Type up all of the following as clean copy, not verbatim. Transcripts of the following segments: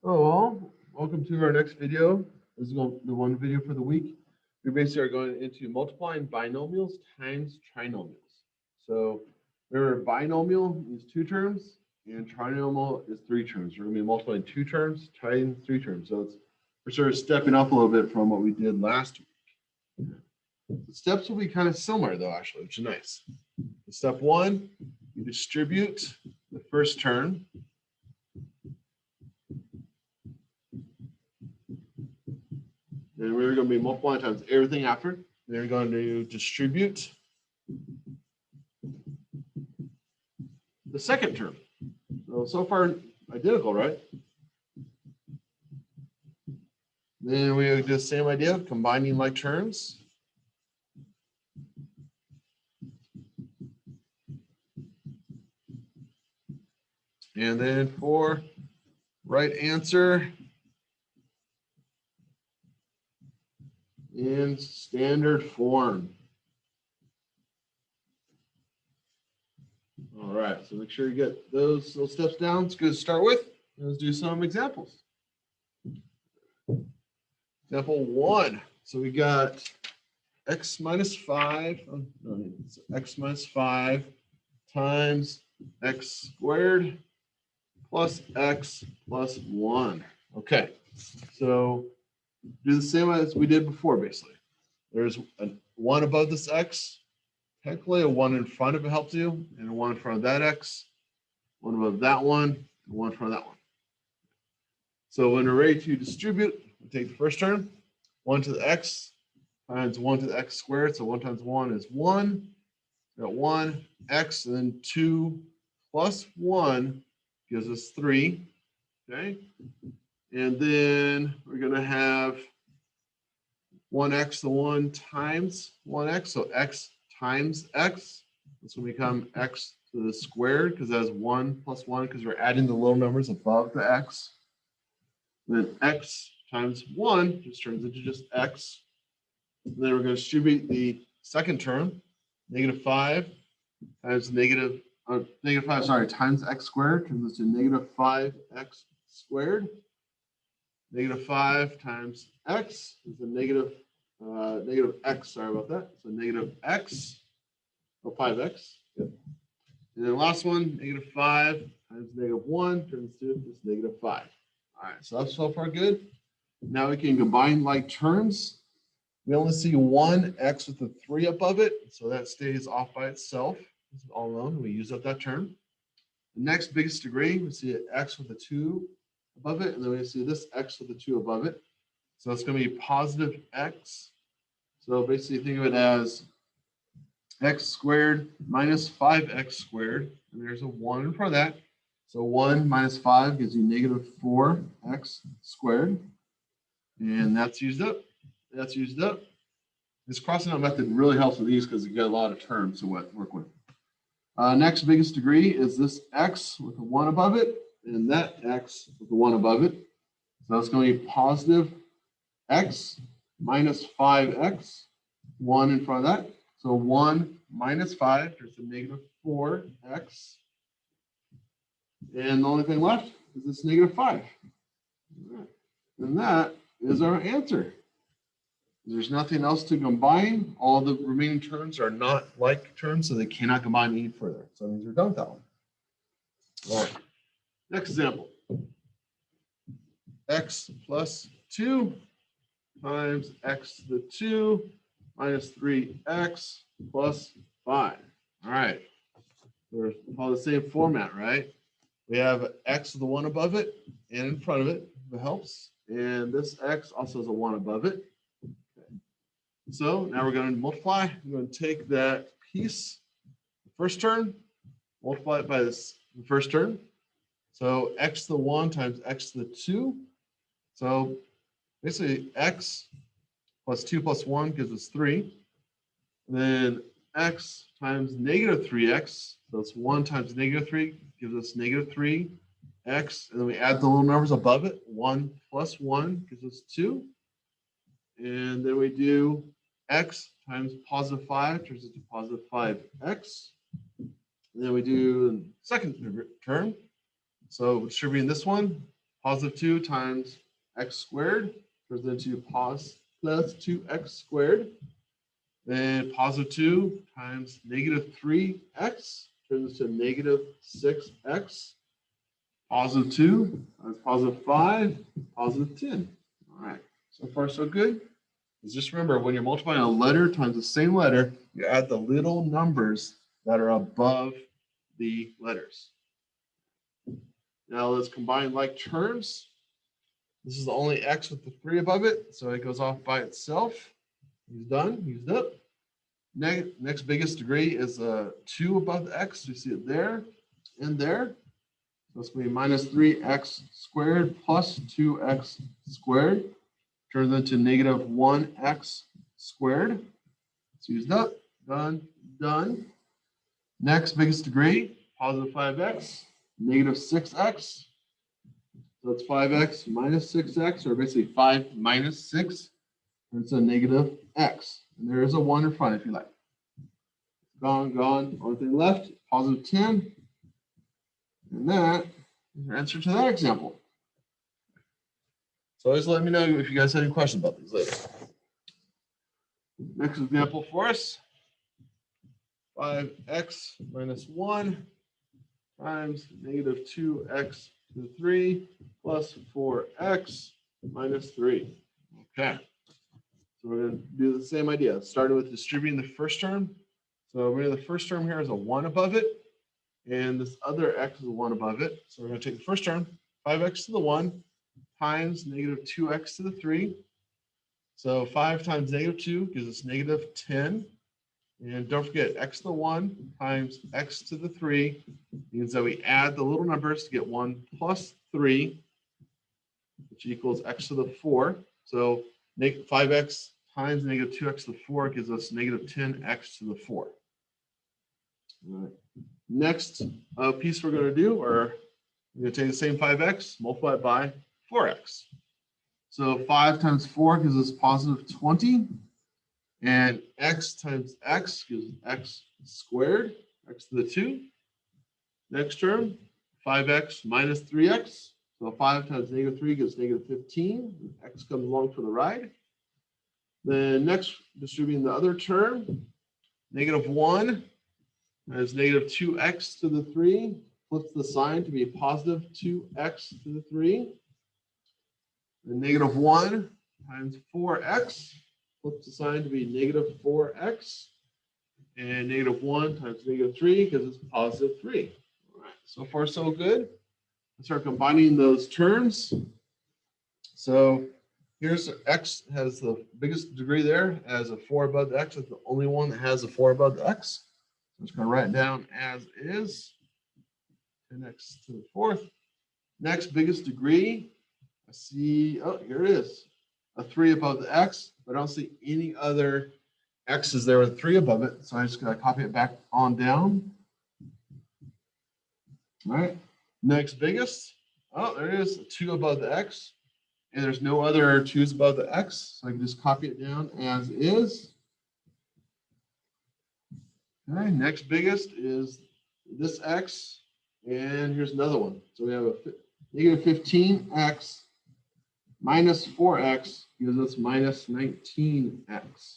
Oh, well, welcome to our next video. This is the one video for the week. We basically are going into multiplying binomials times trinomials. So remember, binomial is two terms and trinomial is three terms. We're going to be multiplying two terms times three terms. So we're sort of stepping up a little bit from what we did last week. The steps will be kind of similar though, actually, which is nice. Step one, you distribute the first term. And we're going to be multiplying times everything after. Then we're going to distribute the second term. So far, identical, right? Then we do the same idea of combining like terms. And then for right answer in standard form. All right, so make sure you get those little steps down. It's good to start with. Let's do some examples. Example 1. So we got x minus 5, x minus 5 times x squared plus x plus 1. Okay, so do the same as we did before, basically. There's a 1 above this x. Technically, a 1 in front of it helps you, and a 1 in front of that x, 1 above that one, and 1 in front of that one. So when we're ready to distribute, we take the first term, 1 to the x times 1 to the x squared. So 1 times 1 is 1. We got 1, x, and then 2 plus 1 gives us 3. Okay. And then we're going to have 1x, the 1 times 1x. So x times x. This will become x to the squared because that's 1 plus 1 because we're adding the little numbers above the x. Then x times 1 just turns into just x. And then we're going to distribute the second term, negative 5 times times x squared turns into negative 5x squared. Negative 5 times x is a negative x, sorry about that. So negative x, or 5x. Yep. And then last one, negative 5 times negative 1 turns to just negative 5. All right, so that's so far good. Now we can combine like terms. We only see one x with a 3 above it, so that stays off by itself. This is all alone. We use up that term. The next biggest degree, we see an x with a 2 above it, and then we see this x with a 2 above it. So it's going to be positive x. So basically think of it as x squared minus 5x squared, and there's a 1 in front of that. So 1 minus 5 gives you negative 4x squared, and that's used up. That's used up. This crossing out method really helps with these because you get a lot of terms to work with. Next biggest degree is this x with a 1 above it, and that x with the 1 above it. So that's going to be positive x minus 5x, 1 in front of that. So 1 minus 5, there's a negative 4x. And the only thing left is this negative 5. And that is our answer. There's nothing else to combine. All the remaining terms are not like terms, so they cannot combine any further. So that means we're done with that one. All right. Next example. X plus 2 times x to the 2 minus 3x plus 5. All right. We're following the same format, right? We have x with the 1 above it and in front of it, if it helps. And this x also has a 1 above it. Okay. So now we're going to multiply. We're going to take that piece, the first term, multiply it by this the first term. So x to the 1 times x to the 2. So basically x plus 2 plus 1 gives us 3. And then x times negative 3x. So it's 1 times negative 3 gives us negative 3x. And then we add the little numbers above it. 1 plus 1 gives us 2. And then we do x times positive 5 turns into positive 5x. And then we do the second term. So distributing this one, Positive 2 times x squared turns into plus 2x squared. Then positive 2 times negative 3x turns into negative 6x. Positive 2 times positive 5, positive 10. All right, so far so good. Just remember, when you're multiplying a letter times the same letter, you add the little numbers that are above the letters. Now let's combine like terms. This is the only x with the 3 above it, so it goes off by itself. He's done, used up. Next biggest degree is 2 above the x. You see it there and there. So it's going to be minus 3x squared plus 2x squared. Turns into negative 1x squared. It's used up, done, done. Next biggest degree, positive 5x, negative 6x. So it's 5x minus 6x, or basically 5 minus 6. Turns into negative x. And there is a 1 in front if you like. Gone, gone. Only thing left, positive 10. And that is your answer to that example. So always let me know if you guys have any questions about these later. Next example for us, 5x minus 1 times negative 2x to the 3 plus 4x minus 3. Okay. So we're going to do the same idea, starting with distributing the first term. So remember the first term here is a 1 above it, and this other x is a 1 above it. So we're going to take the first term, 5x to the 1, times negative 2x to the 3. So 5 times negative 2 gives us negative 10. And don't forget, x to the 1 times x to the 3 means that we add the little numbers to get 1 plus 3, which equals x to the 4. So 5x times negative 2x to the 4 gives us negative 10x to the 4. All right. Next piece we're going to do, or we're going to take the same 5x, multiply it by 4x. So 5 times 4 gives us positive 20. And x times x gives x squared, x to the 2. Next term, 5x minus 3x. So 5 times negative 3 gives negative 15. X comes along for the ride. Then next, distributing the other term, negative 1 is negative 2x to the 3. Flips the sign to be positive 2x to the 3. And negative 1 times 4x. Flips the sign to be negative 4x. And negative 1 times negative 3 gives us positive 3. All right, so far so good. Let's start combining those terms. So here's x has the biggest degree there as a 4 above the x. It's the only one that has a 4 above the x. I'm just going to write it down as is. 10x to the 4th. Next biggest degree, I see, oh, here it is. A 3 above the x, but I don't see any other x's there with a 3 above it. So I'm just going to copy it back on down. All right. Next biggest, oh, there it is, a 2 above the x. And there's no other 2's above the x. So I can just copy it down as is. Okay, next biggest is this x. And here's another one. So we have a negative 15x minus 4x gives us minus 19x.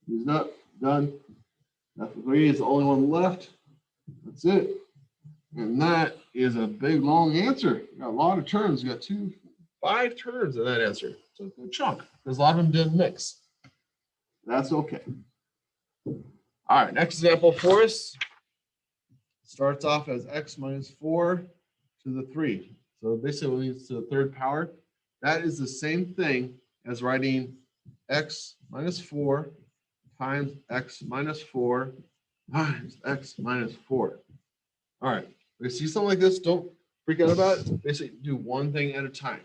He's not done. That 3 is the only one left. That's it. And that is a big, long answer. You got a lot of terms. You got 5 terms in that answer. So a good chunk, because a lot of them didn't mix. That's okay. All right, next example for us starts off as x minus 4 to the 3. So basically, it's to the 3rd power. That is the same thing as writing x minus 4 times x minus 4 times x minus 4. All right, if you see something like this, don't freak out about it. Basically, do one thing at a time.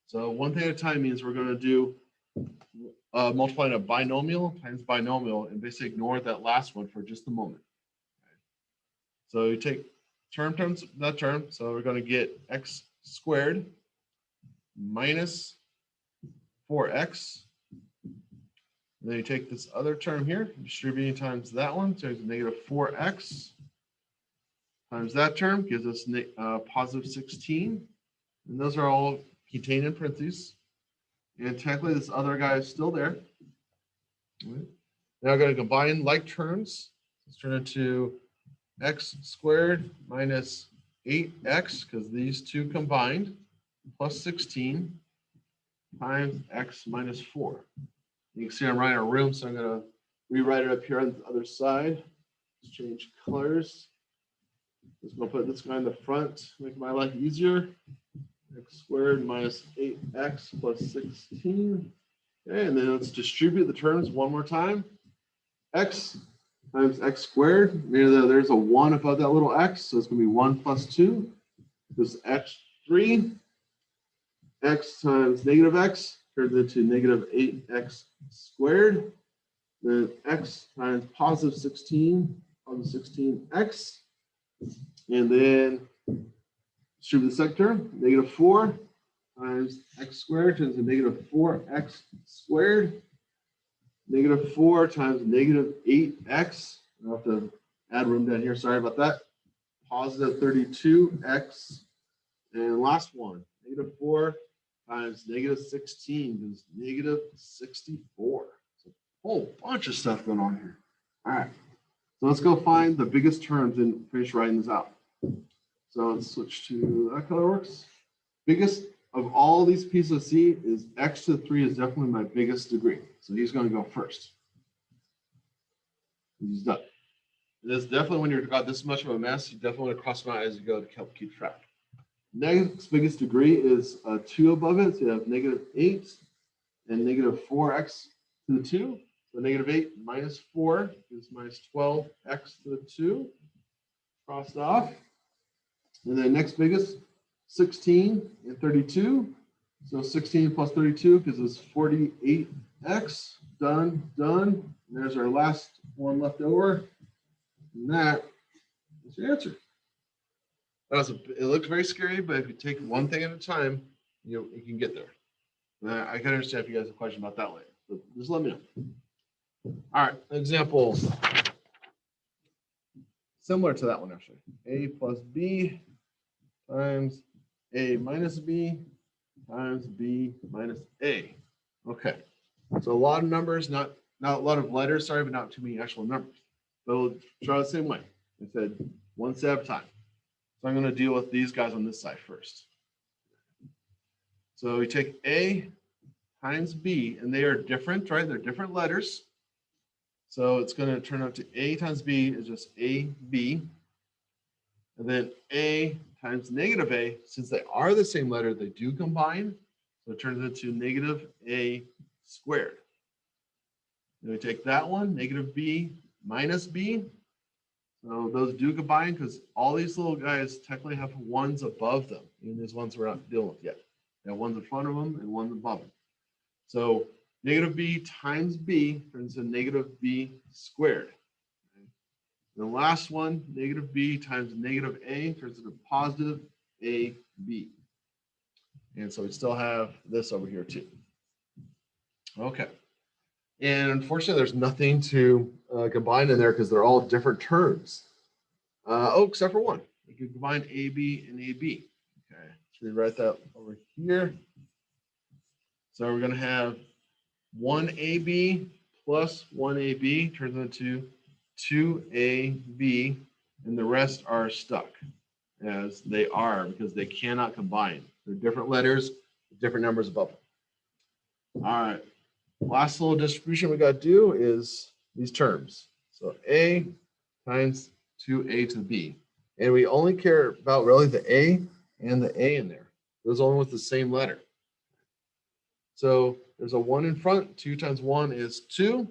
So one thing at a time means we're going to do multiplying a binomial times binomial and basically ignore that last one for just a moment. Okay. So you take term times that term. So we're going to get x squared minus 4x. And then you take this other term here, distributing times that one, so it's negative 4x times that term gives us positive 16. And those are all contained in parentheses. And technically this other guy is still there. All right. Now I'm going to combine like terms. Let's turn it to x squared minus 8x, because these two combined, plus 16 times x minus 4. You can see I'm writing a room, so I'm going to rewrite it up here on the other side. Let's change colors. Just going to put this guy in the front, make my life easier. X squared minus 8x plus 16. Okay, and then let's distribute the terms one more time. X times x squared. There's a 1 above that little x, so it's going to be 1 plus 2. This is x3. X times negative x turns into negative 8x squared. Then x times positive 16x. And then distribute the second term, negative 4 times x squared turns into negative 4x squared. Negative 4 times negative 8x. I'll have to add room down here. Sorry about that. Positive 32x. And last one, negative 4 times negative 16 is negative 64. So a whole bunch of stuff going on here. All right. So let's go find the biggest terms and finish writing this out. So let's switch to that color works. Biggest of all these pieces of C is x to the 3 is definitely my biggest degree. So he's going to go first. He's done. And this definitely, when you've got this much of a mess, you definitely want to cross them out as you go to help keep track. Next biggest degree is 2 above it. So you have negative 8 and negative 4x to the 2. So negative 8 minus 4 is minus 12x to the 2. Crossed off. And then next biggest, 16 and 32. So 16 plus 32 gives us 48x. Done, done. And there's our last one left over. And that is your answer. It looks very scary, but if you take one thing at a time, you can get there. I can understand if you guys have a question about that later, but just let me know. All right, example similar to that one actually. A plus B times A minus B times B minus A. Okay, so a lot of numbers, not a lot of letters, sorry, but not too many actual numbers. But we'll try the same way. I said one step at a time. So I'm going to deal with these guys on this side first. So we take A times B, and they are different, right? They're different letters. So it's going to turn out to A times B is just AB. And then A times negative A, since they are the same letter, they do combine. So it turns into negative A squared. Then we take that one, negative B minus B. So those do combine because all these little guys technically have ones above them. Even these ones we're not dealing with yet. They have ones in front of them and ones above them. So negative B times B turns into negative B squared. Okay. The last one, negative B times negative A turns into positive AB. And so we still have this over here too. Okay. And unfortunately, there's nothing to combine in there because they're all different terms. Except for one. We can combine AB and AB. Okay, let's rewrite that over here. So we're going to have 1AB plus 1AB turns into 2AB, and the rest are stuck as they are because they cannot combine. They're different letters, different numbers above them. All right. Last little distribution we got to do is these terms. So A times 2A to the B. And we only care about really the A and the A in there. Those only with the same letter. So there's a 1 in front. 2 times 1 is 2.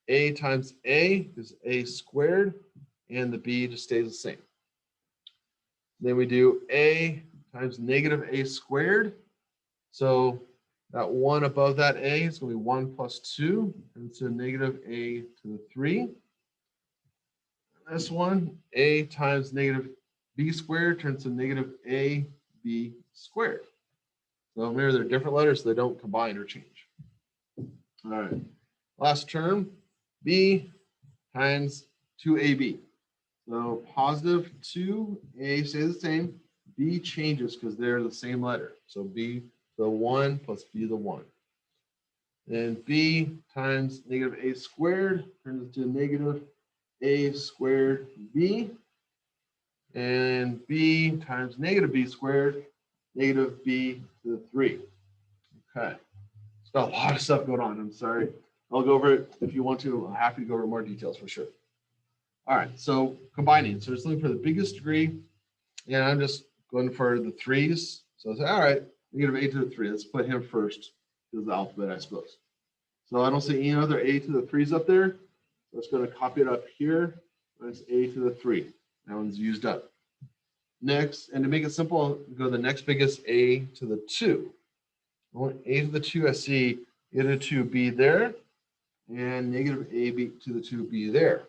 A times A is A squared. And the B just stays the same. Then we do A times negative A squared. So that 1 above that A is going to be 1 plus 2. And so negative A to the 3. This one, A times negative B squared turns to negative AB squared. So remember, they're different letters, so they don't combine or change. All right. Last term, B times 2AB. So positive 2A stays the same. B changes because they're the same letter. So b to the 1 plus b to the 1. And b times negative a squared turns into negative a squared b. And b times negative b squared, negative b to the 3. Okay. It's got a lot of stuff going on. I'm sorry. I'll go over it if you want to. I'm happy to go over more details for sure. All right. So combining. So it's looking for the biggest degree. And I'm just going for the 3's. So I say, all right, negative a to the 3. Let's put him first to the alphabet, I suppose. So I don't see any other a to the 3's up there. So it's going to copy it up here. That's a to the 3. That one's used up. Next, and to make it simple, go to the next biggest a to the 2. A to the 2, I see a to the 2b there, and negative a b to the 2b there.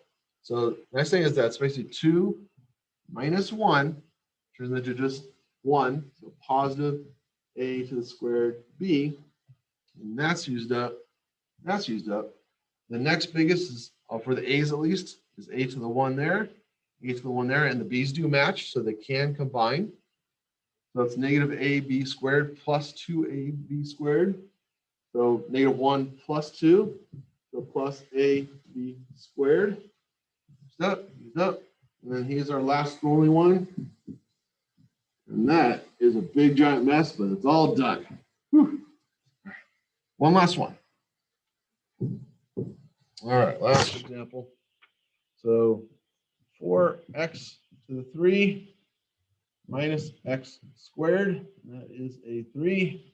So nice thing is that it's basically 2 minus 1 turns into just 1. So positive a to the squared b, and that's used up. That's used up. The next biggest is, for the a's at least, is a to the 1 there, a to the 1 there, and the b's do match, so they can combine. So it's negative ab squared plus 2ab squared. So negative 1 plus 2, so plus ab squared. Used up. And then here's our last only one. And that is a big giant mess, but it's all done. Whew. One last one. All right, last example. So 4x to the 3 minus x squared, that is a 3,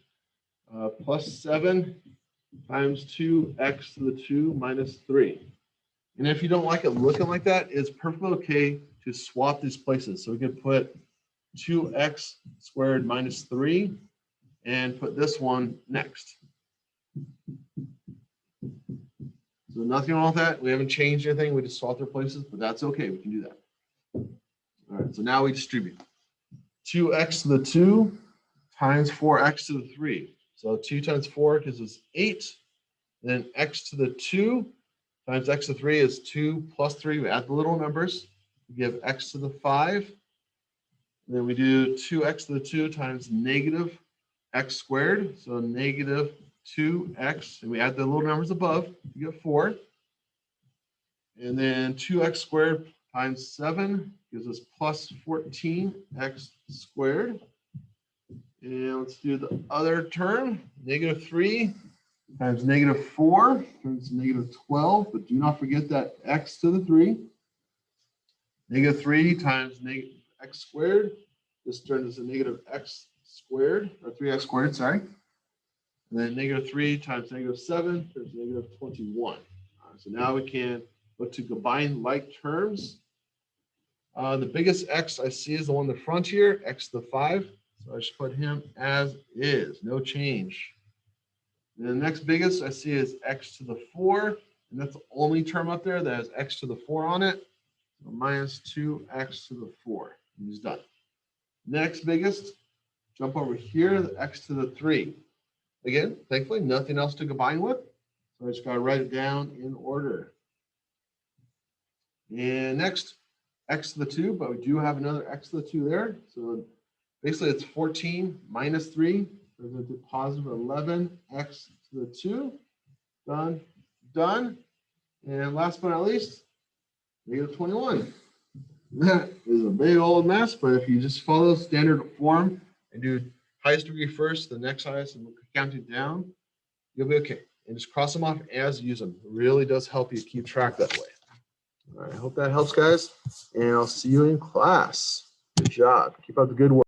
plus 7 times 2x to the 2 minus 3. And if you don't like it looking like that, it's perfectly okay to swap these places. So we could put 2x squared minus 3 and put this one next. So nothing wrong with that. We haven't changed anything. We just swapped their places, but that's okay. We can do that. All right, so now we distribute. 2x to the 2 times 4x to the 3. So 2 times 4 gives us 8. Then x to the 2 times x to the 3 is 2 plus 3. We add the little numbers. We give x to the 5. And then we do 2x to the 2 times negative x squared. So negative 2x. And we add the little numbers above. You get 4. And then 2x squared times 7 gives us plus 14x squared. And let's do the other term. Negative 3 times negative 4 turns to negative 12. But do not forget that x to the 3. Negative 3 times negative x squared. This turns into negative x squared, or 3x squared, sorry. And then negative 3 times negative 7 turns to negative 21. So now we can look to combine like terms. The biggest x I see is the one in the front here, x to the 5. So I should put him as is, no change. And the next biggest I see is x to the 4. And that's the only term up there that has x to the 4 on it. So minus 2x to the 4. He's done. Next biggest, jump over here, the x to the 3. Again, thankfully, nothing else to combine with. So I just got to write it down in order. And next, x to the 2, but we do have another x to the 2 there. So basically, it's 14 minus 3. Turns into positive 11x to the 2. Done. Done. And last but not least, negative 21. That is a big old mess, but if you just follow standard form and do highest degree first, the next highest, and counting down, you'll be okay. And just cross them off as you use them. It really does help you keep track that way. All right, I hope that helps, guys. And I'll see you in class. Good job. Keep up the good work.